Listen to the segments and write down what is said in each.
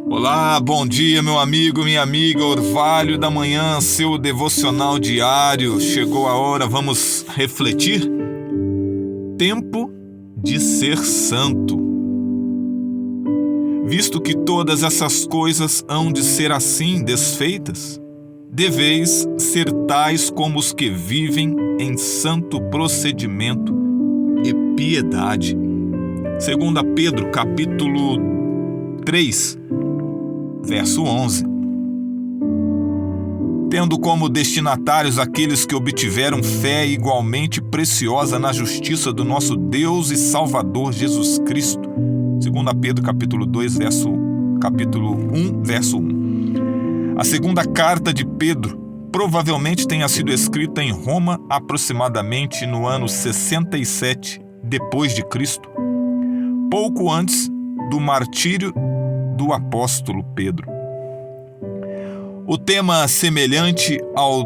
Olá, bom dia, meu amigo, minha amiga, Orvalho da Manhã, seu devocional diário. Chegou a hora, vamos refletir? Tempo de ser santo. Visto que todas essas coisas hão de ser assim desfeitas, deveis ser tais como os que vivem em santo procedimento e piedade. 2 Pedro, capítulo 3, verso 11. Tendo como destinatários aqueles que obtiveram fé igualmente preciosa na justiça do nosso Deus e Salvador Jesus Cristo. 2 Pedro, capítulo 2, capítulo 1, verso 1. A segunda carta de Pedro provavelmente tenha sido escrita em Roma aproximadamente no ano 67 depois de Cristo, pouco antes do martírio do apóstolo Pedro. O tema semelhante ao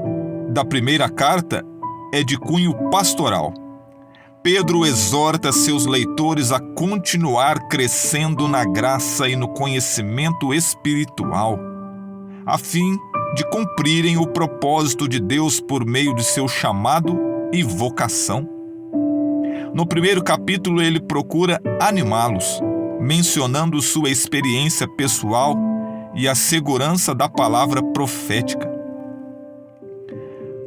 da primeira carta é de cunho pastoral. Pedro exorta seus leitores a continuar crescendo na graça e no conhecimento espiritual, a fim de cumprirem o propósito de Deus por meio de seu chamado e vocação. No primeiro capítulo, ele procura animá-los, mencionando sua experiência pessoal e a segurança da palavra profética.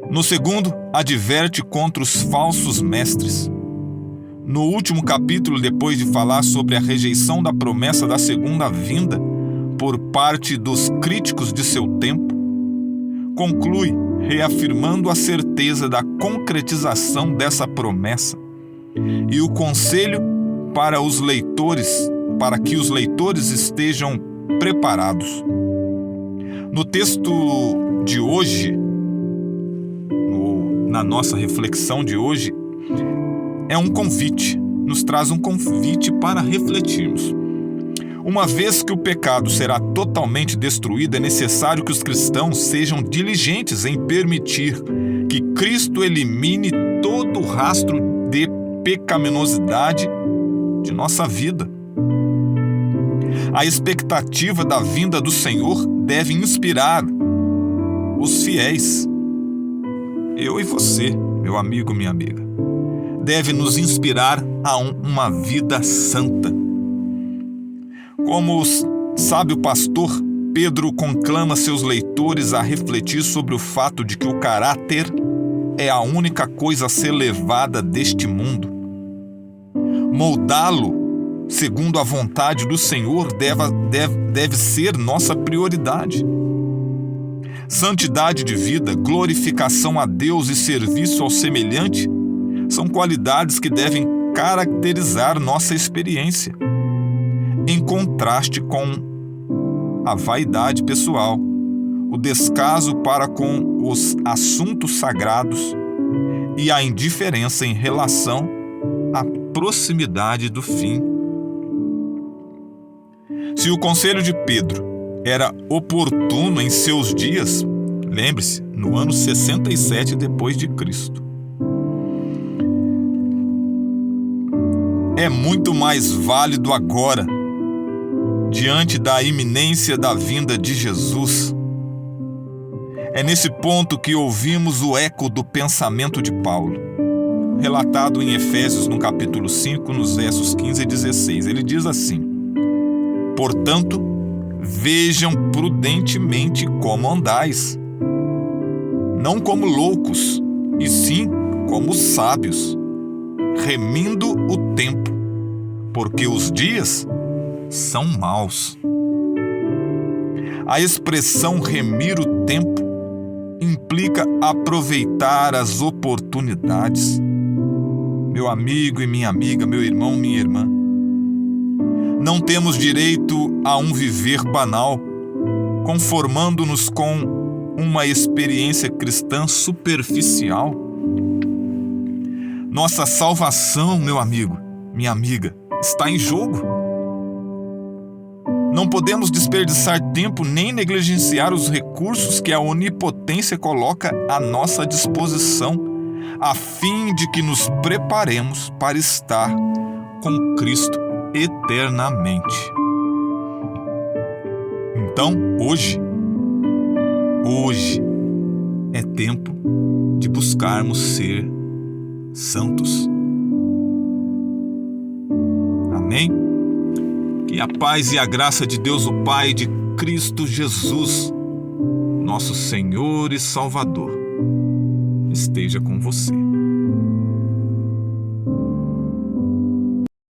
No segundo, adverte contra os falsos mestres. No último capítulo, depois de falar sobre a rejeição da promessa da segunda vinda por parte dos críticos de seu tempo, conclui reafirmando a certeza da concretização dessa promessa e o conselho para que os leitores estejam preparados. No texto de hoje, na nossa reflexão de hoje, nos traz um convite para refletirmos. Uma vez que o pecado será totalmente destruído, é necessário que os cristãos sejam diligentes em permitir que Cristo elimine todo o rastro de pecaminosidade de nossa vida. A expectativa da vinda do Senhor deve inspirar os fiéis. Eu e você, meu amigo, minha amiga, deve nos inspirar a uma vida santa. Como sabe o pastor, Pedro conclama seus leitores a refletir sobre o fato de que o caráter é a única coisa a ser levada deste mundo. Moldá-lo segundo a vontade do Senhor deve ser nossa prioridade. Santidade de vida, glorificação a Deus e serviço ao semelhante são qualidades que devem caracterizar nossa experiência, em contraste com a vaidade pessoal, o descaso para com os assuntos sagrados e a indiferença em relação à proximidade do fim. Se o conselho de Pedro era oportuno em seus dias, lembre-se, no ano 67 depois de Cristo, é muito mais válido agora, diante da iminência da vinda de Jesus. É nesse ponto que ouvimos o eco do pensamento de Paulo, relatado em Efésios no capítulo 5, nos versos 15 e 16. Ele diz assim: portanto, vejam prudentemente como andais, não como loucos, e sim como sábios, remindo o tempo, porque os dias são maus. A expressão remir o tempo implica aproveitar as oportunidades. Meu amigo e minha amiga, meu irmão, minha irmã, não temos direito a um viver banal, conformando-nos com uma experiência cristã superficial. Nossa salvação, meu amigo, minha amiga, está em jogo. Não podemos desperdiçar tempo nem negligenciar os recursos que a onipotência coloca à nossa disposição, a fim de que nos preparemos para estar com Cristo eternamente. Então, hoje é tempo de buscarmos ser santos. Amém? Que a paz e a graça de Deus, o Pai, de Cristo Jesus, nosso Senhor e Salvador, esteja com você.